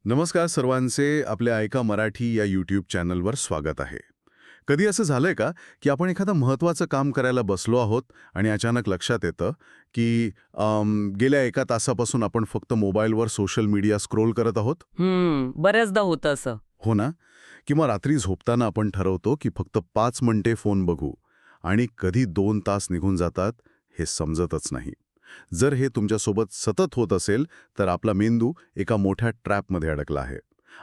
नमस्कार सर्वांचे आपल्या ऐका मराठी या यूट्यूब चॅनलवर स्वागत आहे. कधी असं झालंय का की आपण एखादं महत्त्वाचं काम करायला बसलो आहोत आणि अचानक लक्षात येतं की गेल्या एका तासापासून आपण फक्त मोबाईलवर सोशल मीडिया स्क्रोल करत आहोत? बऱ्याचदा होतं असं. हो ना? किंवा रात्री झोपताना आपण ठरवतो की फक्त 5 मिनिटे फोन बघू आणि कधी 2 तास निघून जातात हे समजतच नाही. जर हे तुमच्यासोबत सतत होत असेल तर आपला मेंदू एका मोठ्या ट्रॅपमध्ये अडकला आहे.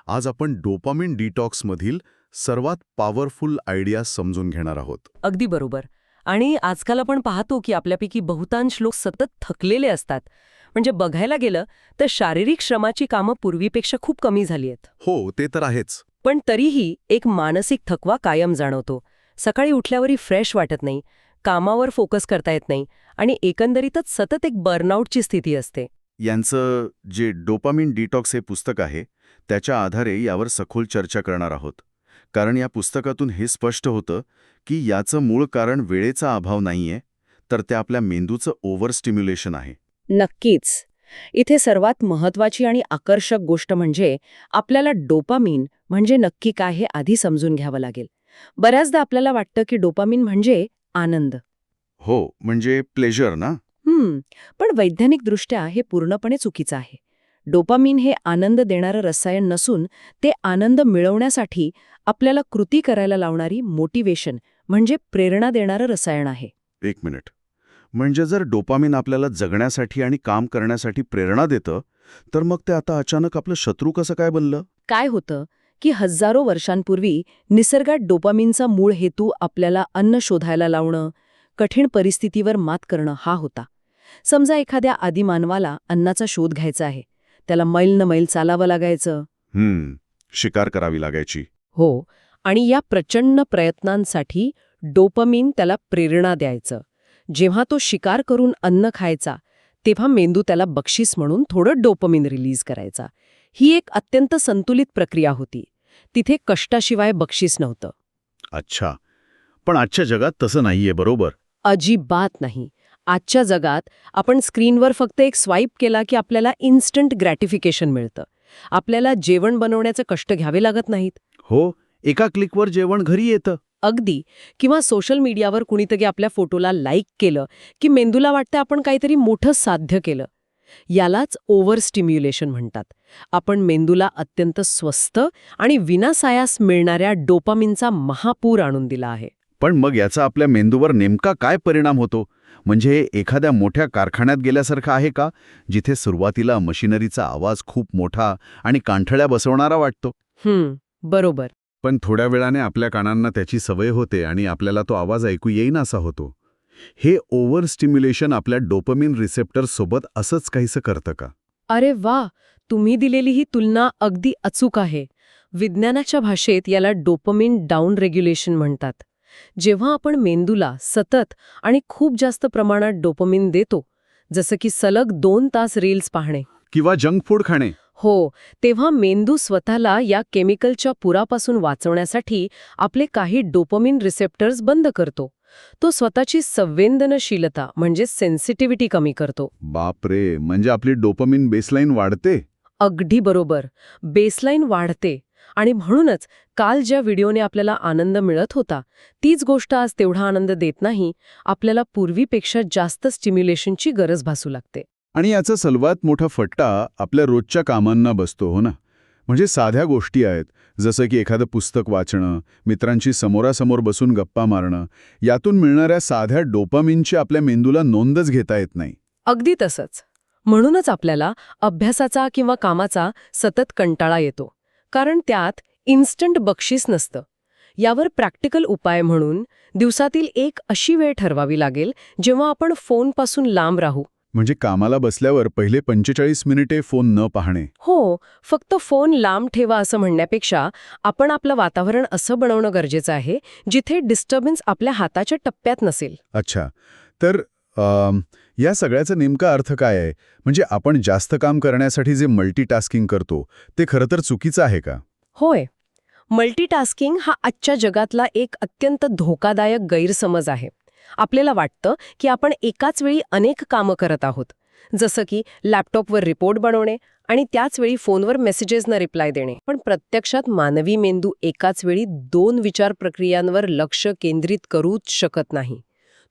आज आपण डोपामिन डिटॉक्समधील सर्वात पॉवरफुल आयडिया समजून घेणार आहोत. अगदी बरोबर. आणि आजकाल आपण पाहतो की आपल्यापैकी बहुतांश लोक सतत थकलेले असतात. म्हणजे बघायला गेलं तर शारीरिक श्रमाची कामं पूर्वीपेक्षा खूप कमी झाली आहेत. हो, ते तर आहेच. पण तरीही एक मानसिक थकवा कायम जाणवतो. सकाळी उठल्यावरही फ्रेश वाटत नाही, कामावर फोकस करता येत नाही आणि एकंदरीतच सतत एक बर्नआउटची स्थिती असते. यांचं जे डोपामिन डिटॉक्स हे पुस्तक आहे त्याच्या आधारे यावर सखोल चर्चा करणार आहोत. कारण या पुस्तकातून हे स्पष्ट होतं की याचं मूळ कारण वेळेचा अभाव नाहीये, तर ते आपल्या मेंदूचं ओव्हर स्टिम्युलेशन आहे. नक्कीच. इथे सर्वात महत्वाची आणि आकर्षक गोष्ट म्हणजे आपल्याला डोपामिन म्हणजे नक्की काय हे आधी समजून घ्यावं लागेल. बऱ्याचदा आपल्याला वाटतं की डोपामिन म्हणजे आनंद. हो, म्हणजे प्लेजर ना? पण वैज्ञानिकदृष्ट्या हे पूर्णपणे चुकीचं आहे. डोपामिन हे आनंद देणारं रसायन नसून ते आनंद मिळवण्यासाठी आपल्याला कृती करायला लावणारी मोटिवेशन म्हणजे प्रेरणा देणारं रसायन आहे. एक मिनिट. म्हणजे जर डोपामिन आपल्याला जगण्यासाठी आणि काम करण्यासाठी प्रेरणा देतं, तर मग ते आता अचानक आपलं शत्रू कसं काय बनलं? काय होतं की हजारो वर्षांपूर्वी निसर्गात डोपामिनचा मूळ हेतू आपल्याला अन्न शोधायला लावणं, कठीण परिस्थितीवर मात करणं हा होता. समजा एखाद्या आदिमानवाला अन्नाचा शोध घ्यायचा आहे. त्याला मैल न मैल चालावं लागायचं. शिकार करावी लागायची. हो, आणि या प्रचंड प्रयत्नांसाठी डोपामिन त्याला प्रेरणा द्यायचं. जेव्हा तो शिकार करून अन्न खायचा तेव्हा मेंदू त्याला बक्षीस म्हणून थोडं डोपामिन रिलीज करायचा. ही एक अत्यंत संतुलित प्रक्रिया होती. तिथे कष्टाशिवाय बक्षीस नव्हतं. अच्छा. पण आजच्या जगात तसं नाहीये, बरोबर? अजिबात नाही. आजच्या जगात आपण स्क्रीनवर फक्त एक स्वाईप केला की आपल्याला इन्स्टंट ग्रॅटिफिकेशन मिळतं. आपल्याला जेवण बनवण्याचे कष्ट घ्यावे लागत नाहीत. हो, एका क्लिकवर जेवण घरी येतं. अगदी. किंवा सोशल मीडियावर कुणीतरी आपल्या फोटोला लाईक केलं की मेंदूला वाटतं आपण काहीतरी मोठं साध्य केलं. यालाच ओव्हर स्टिम्युलेशन म्हणतात. आपण मेंदूला अत्यंत स्वस्त आणि विनासायास मिळणाऱ्या डोपामिनचा महापूर आणून दिला आहे. पण मग याचा आपल्या मेंदूवर नेमका काय परिणाम होतो? म्हणजे एखाद्या मोठ्या कारखान्यात गेल्यासारखं आहे का, जिथे सुरुवातीला मशिनरीचा आवाज खूप मोठा आणि कानठळ्या बसवणारा वाटतो? बरोबर. पण थोड्या वेळाने आपल्या कानांना त्याची सवय होते आणि आपल्याला तो आवाज ऐकू येईनासा होतो. हे ओव्हर स्टिम्युलेशन आपल्या डोपामिन रिसेप्टर्स सोबत असंच काहीसं करतं का? अरे वा, तुम्ही दिलेली ही तुलना अगदी अचूक आहे. विज्ञानाच्या भाषेत याला डोपामिन डाऊन रेग्युलेशन म्हणतात. जेव्हा आपण मेंदूला सतत आणि खूप जास्त प्रमाणात डोपामिन देतो, जसं की सलग 2 तास रील्स पाहणे किंवा जंक फूड खाणे? हो, तेव्हा मेंदू स्वतःला या केमिकलच्या पुरापासून वाचवण्यासाठी आपले काही डोपामिन रिसेप्टर्स बंद करतो. तो स्वतःची संवेदनशीलता म्हणजे सेन्सिटिव्हिटी कमी करतो. बापरे, म्हणजे आपली डोपामिन बेसलाईन वाढते? अगदी बरोबर. बेसलाईन वाढते. आणि म्हणूनच काल ज्या व्हिडिओने आपल्याला आनंद मिळत होता, तीच गोष्ट आज तेवढा आनंद देत नाही. आपल्याला पूर्वीपेक्षा जास्त स्टिम्युलेशनची गरज भासू लागते. आणि याचा सर्वात मोठा फटका आपल्या रोजच्या कामांना बसतो, हो ना? म्हणजे साध्या गोष्टी आहेत, जसं की एखादं पुस्तक वाचणं, मित्रांशी समोरासमोर बसून गप्पा मारणं. यातून मिळणाऱ्या साध्या डोपामिनची आपल्या मेंदूला नोंदच घेता येत नाही. अगदी तसंच. म्हणूनच आपल्याला अभ्यासाचा किंवा कामाचा सतत कंटाळा येतो. कारण त्यात इन्स्टंट बक्षीस नसतं. यावर प्रॅक्टिकल उपाय म्हणून दिवसातील एक अशी वेळ ठरवावी लागेल जेव्हा आपण फोनपासून लांब राहू. म्हणजे कामाला बसल्यावर पहिले 45 मिनिटे फोन न पाहणे? हो, फक्त फोन लांब ठेवा असं म्हणण्यापेक्षा आपण आपलं वातावरण असं बनवणं गरजेचं आहे जिथे डिस्टर्बन्स आपल्या हाताच्या टप्प्यात नसेल. अच्छा, तर या सगळ्याचा नेमका अर्थ काय आहे? म्हणजे आपण जास्त काम करण्यासाठी जे मल्टीटास्किंग करतो ते खरं तर चुकीचं आहे का? होय. मल्टीटास्किंग हा आजच्या जगातला एक अत्यंत धोकादायक गैरसमज आहे. आपल्याला वाटतं की आपण एकाच वेळी अनेक कामं करत आहोत. जसं की लॅपटॉपवर रिपोर्ट बनवणे आणि त्याच वेळी फोनवर मेसेजेसना रिप्लाय देणे. पण प्रत्यक्षात मानवी मेंदू एकाच वेळी 2 विचार प्रक्रियांवर लक्ष केंद्रित करूच शकत नाही.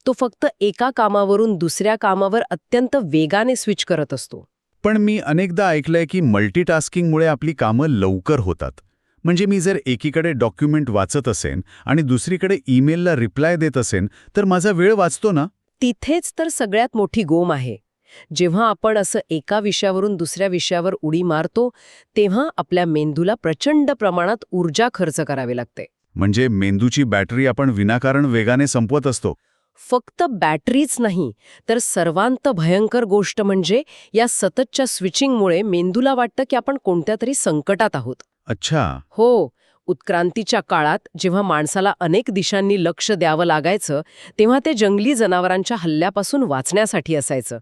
तो फक्त एका कामावरून दुसऱ्या कामावर अत्यंत वेगाने स्विच करत असतो. पण मी अनेकदा ऐकलंय की मल्टीटास्किंगमुळे आपली कामं लवकर होतात. म्हणजे मी जर एकीकडे डॉक्युमेंट वाचत असेन आणि दुसरीकडे ईमेलला रिप्लाय देत असेन तर माझा वेळ वाचतो ना? तिथेच तर सगळ्यात मोठी गोम आहे. जेव्हा आपण असं एका विषयावरून दुसऱ्या विषयावर उडी मारतो तेव्हा आपल्या मेंदूला प्रचंड प्रमाणात ऊर्जा खर्च करावी लागते. म्हणजे मेंदूची बॅटरी आपण विनाकारण वेगाने संपवत असतो. फक्त बॅटरीच नाही तर सर्वांत भयंकर गोष्ट म्हणजे या सततच्या स्विचिंगमुळे मेंदूला वाटतं की आपण कोणत्या तरी संकटात आहोत. अच्छा. हो, उत्क्रांतीच्या काळात जेव्हा माणसाला अनेक दिशांनी लक्ष द्यावं लागायचं तेव्हा ते जंगली जनावरांच्या हल्ल्यापासून वाचण्यासाठी असायचं.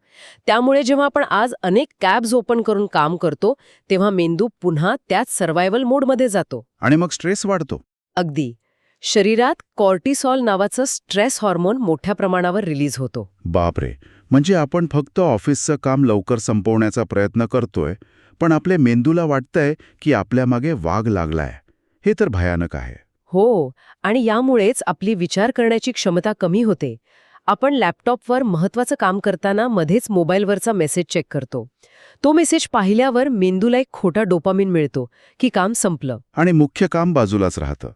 त्यामुळे जेव्हा आपण आज अनेक कॅब्स ओपन करून काम करतो तेव्हा मेंदू पुन्हा त्याच सर्व्हायव्हल मोडमध्ये जातो. आणि मग स्ट्रेस वाढतो. अगदी. शरीरात कॉर्टिसॉल नावाचं स्ट्रेस हॉर्मोन मोठ्या प्रमाणावर रिलीज होतो. बापरे, म्हणजे आपण फक्त ऑफिसचं काम लवकर संपवण्याचा प्रयत्न करतोय, पण आपल्या मेंदूला वाटतंय की आपल्यामागे वाघ लागलाय. हे तर भयानक आहे. हो, आणि यामुळेच आपली विचार करण्याची क्षमता कमी होते. आपण लॅपटॉपवर महत्त्वाचं काम करताना मध्येच मोबाईलवरचा मेसेज चेक करतो. तो मेसेज पाहिल्यावर मेंदूला एक खोटा डोपामिन मिळतो की काम संपलं. आणि मुख्य काम बाजूलाच राहतं.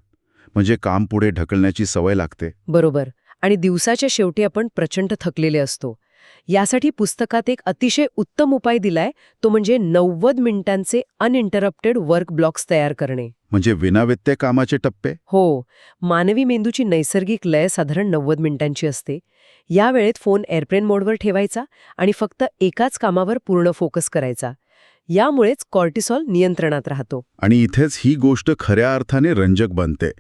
म्हणजे काम पुढे ढकलण्याची सवय लागते. बरोबर. आणि दिवसाच्या शेवटी आपण प्रचंड थकलेले असतो. यासाठी पुस्तकात एक अतिशय उत्तम उपाय दिलाय, तो म्हणजे 90 मिनिटांचे अनइंटरप्टेड वर्क ब्लॉक्स तयार करणे. म्हणजे विनाव्यत्यय कामाचे टप्पे. हो, मानवी मेंदूची नैसर्गिक लय साधारण 90 मिनिटांची असते. या वेळेत फोन एअरप्लेन मोडवर ठेवायचा आणि फक्त एकाच कामावर पूर्ण फोकस करायचा. यामुळेच कॉर्टिसॉल नियंत्रणात राहतो. आणि इथेच ही गोष्ट खऱ्या अर्थाने रंजक बनते,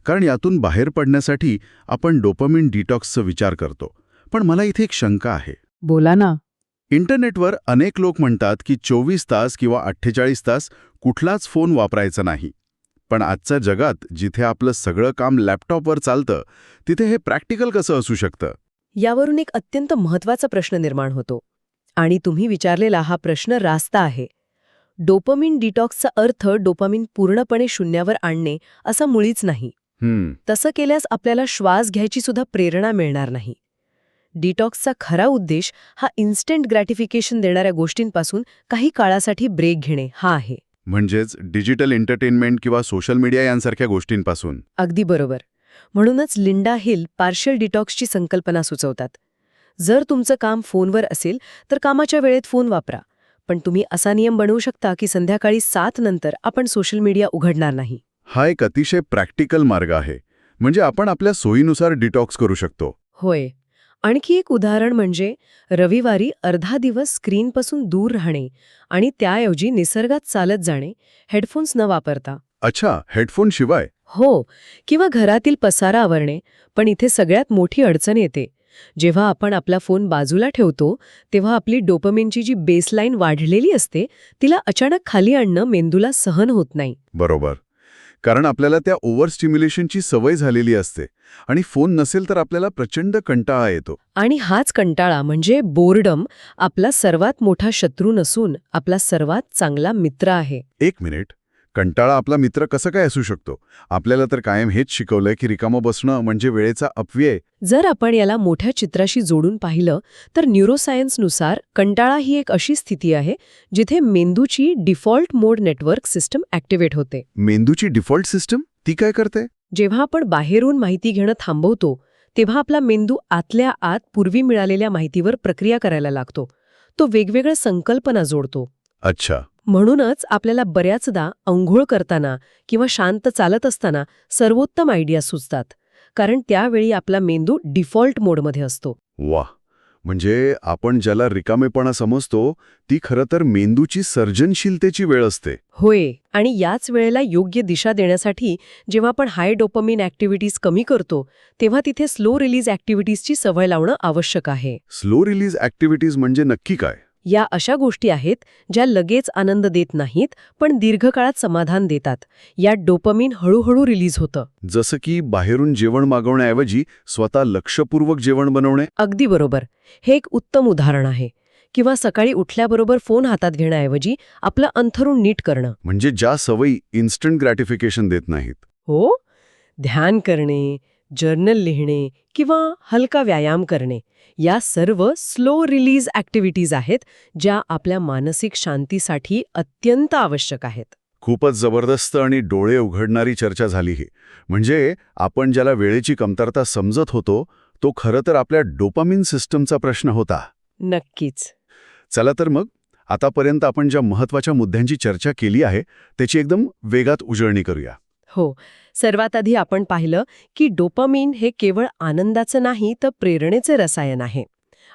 कारण यातून बाहेर पडण्यासाठी आपण डोपामिन डिटॉक्सचा विचार करतो. पण मला इथे एक शंका आहे. बोला ना. इंटरनेटवर अनेक लोक म्हणतात की 24 तास किंवा 48 तास कुठलाच फोन वापरायचा नाही. पण आजच्या जगात जिथे आपलं सगळं काम लॅपटॉपवर चालतं तिथे हे प्रॅक्टिकल कसं असू शकतं? यावरून एक अत्यंत महत्त्वाचा प्रश्न निर्माण होतो. आणि तुम्ही विचारलेला हा प्रश्न रास्त आहे. डोपामिन डिटॉक्सचा अर्थ डोपामिन पूर्णपणे शून्यावर आणणे असा मुळीच नाही. तसं केल्यास आपल्याला श्वास घ्यायची सुद्धा प्रेरणा मिळणार नाही. डिटॉक्सचा खरा उद्देश हा इन्स्टंट ग्रॅटिफिकेशन देणाऱ्या गोष्टींपासून काही काळासाठी ब्रेक घेणे हा आहे. म्हणजेच डिजिटल एंटरटेनमेंट किंवा सोशल मीडिया यांसारख्या गोष्टींपासून. अगदी बरोबर. म्हणूनच लिंडा हिल पार्शियल डिटॉक्सची संकल्पना सुचवतात. जर तुमचं काम फोनवर असेल तर कामाच्या वेळेत फोन वापरा, पण तुम्ही असा नियम बनवू शकता की संध्याकाळी 7 नंतर आपण सोशल मीडिया उघडणार नाही. हा एक अतिशय प्रॅक्टिकल मार्ग आहे. म्हणजे आपण आपल्या सोयीनुसार डिटॉक्स करू शकतो. होय. आणखी एक उदाहरण म्हणजे रविवारी अर्धा दिवस स्क्रीनपासून दूर राहणे आणि त्याऐवजी निसर्गात चालत जाणे, हेडफोन्स न वापरता. अच्छा, हेडफोन शिवाय? हो, किंवा घरातील पसारा आवरणे. पण इथे सगळ्यात मोठी अडचण येते. जेव्हा आपण आपला फोन बाजूला ठेवतो तेव्हा आपली डोपामिनची जी बेसलाईन वाढलेली असते तिला अचानक खाली आणणं मेंदूला सहन होत नाही. बरोबर. कारण आपल्याला त्या ओव्हर स्टिम्युलेशनची सवय झालेली असते आणि फोन नसेल तर आपल्याला प्रचंड कंटाळा येतो. आणि हाच कंटाळा म्हणजे बोर्डम आपला सर्वात मोठा शत्रू नसून आपला सर्वात चांगला मित्र आहे. एक मिनिट, कंटाळा आपला मित्र कसं काय असू शकतो? आपल्याला तर कायम हेच शिकवलंय की रिकामं बसणं म्हणजे वेळेचा अपव्यय. जर आपण याला मोठ्या चित्राशी जोडून पाहिलं तर न्यूरोसायन्सनुसार कंटाळा ही एक अशी स्थिती आहे जिथे मेंदूची डिफॉल्ट मोड नेटवर्क सिस्टम ॲक्टिव्हेट होते. मेंदूची डिफॉल्ट सिस्टम ती काय करते? जेव्हा आपण बाहेरून माहिती घेणं थांबवतो तेव्हा आपला मेंदू आतल्या आत पूर्वी मिळालेल्या माहितीवर प्रक्रिया करायला लागतो. तो वेगवेगळ्या संकल्पना जोडतो. अच्छा. म्हणूनच आपल्याला बऱ्याचदा अंघोळ करताना किंवा शांत चालत असताना सर्वोत्तम आयडिया सुचतात, कारण त्यावेळी आपला मेंदू डिफॉल्ट मोडमध्ये असतो. वा, म्हणजे आपण ज्याला रिकामेपणा समजतो ती खरं तर मेंदूची सर्जनशीलतेची वेळ असते. होय. आणि याच वेळेला योग्य दिशा देण्यासाठी जेव्हा आपण हाय डोपामिन ॲक्टिव्हिटीज कमी करतो तेव्हा तिथे स्लो रिलीज ॲक्टिव्हिटीजची सवय लावणं आवश्यक आहे. स्लो रिलीज ॲक्टिव्हिटीज म्हणजे नक्की काय? या अशा गोष्टी आहेत ज्या लगेच आनंद देत नाहीत पण दीर्घकाळात समाधान देतात. यात डोपामिन हळूहळू रिलीज होतं. जसं की बाहेरून जेवण मागवण्याऐवजी स्वतः लक्षपूर्वक जेवण बनवणे. अगदी बरोबर. हे एक उत्तम उदाहरण आहे. किंवा सकाळी उठल्याबरोबर फोन हातात घेण्याऐवजी आपलं अंथरूण नीट करणं. म्हणजे ज्या सवयी इन्स्टंट ग्रॅटिफिकेशन देत नाहीत. हो, ध्यान करणे, जर्नल लिहिणे किंवा हलका व्यायाम करणे या सर्व स्लो रिलीज ॲक्टिव्हिटीज आहेत ज्या आपल्या मानसिक शांतीसाठी अत्यंत आवश्यक आहेत. खूपच जबरदस्त आणि डोळे उघडणारी चर्चा झाली ही. म्हणजे आपण ज्याला वेळेची कमतरता समजत होतो तो खरं तर आपल्या डोपामिन सिस्टमचा प्रश्न होता. नक्कीच. चला तर मग आतापर्यंत आपण ज्या महत्वाच्या मुद्द्यांची चर्चा केली आहे त्याची एकदम वेगात उजळणी करूया. हो, सर्वात आधी आपण पाहिलं की डोपामिन हे केवळ आनंदाचं नाही तर प्रेरणेचे रसायन आहे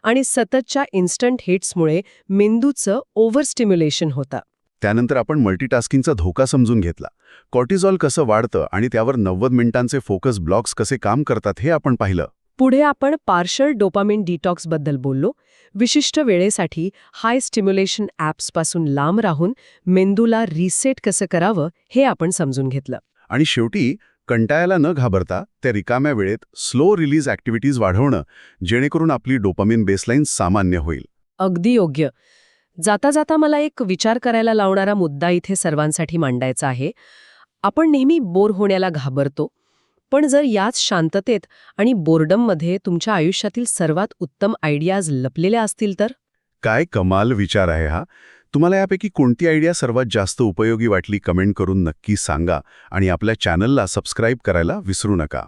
आणि सततच्या इन्स्टंट हिट्समुळे मेंदूचं ओव्हरस्टिम्युलेशन होतं. त्यानंतर आपण मल्टीटास्किंगचा धोका समजून घेतला. कॉर्टिझॉल कसं वाढतं आणि त्यावर 90 मिनिटांचे फोकस ब्लॉक्स कसे काम करतात हे आपण पाहिलं. पुढे आपण पार्शल डोपामिन डिटॉक्सबद्दल बोललो. विशिष्ट वेळेसाठी हाय स्टिम्युलेशन ॲप्सपासून लांब राहून मेंदूला रिसेट कसं करावं हे आपण समजून घेतलं. आणि शेवटी कंटाळ्याला न घाबरता त्या रिकाम्या वेळेत स्लो रिलीज ॲक्टिव्हिटीज वाढवणं जेणेकरून आपली डोपामिन बेसलाईन सामान्य होईल. अगदी योग्य. जाता जाता मला एक विचार करायला लावणारा मुद्दा इथे सर्वांसाठी मांडायचा आहे. आपण नेहमी बोर होण्याला घाबरतो, पण जर याच शांततेत आणि बोर्डममध्ये तुमच्या आयुष्यातील सर्वात उत्तम आयडियाज लपलेल्या असतील तर? काय कमाल विचार आहे हा. तुम्हाला यापैकी कोणती आयडिया सर्वात जास्त उपयोगी वाटली कमेंट करून नक्की सांगा आणि आपल्या चॅनलला सबस्क्राईब करायला विसरू नका.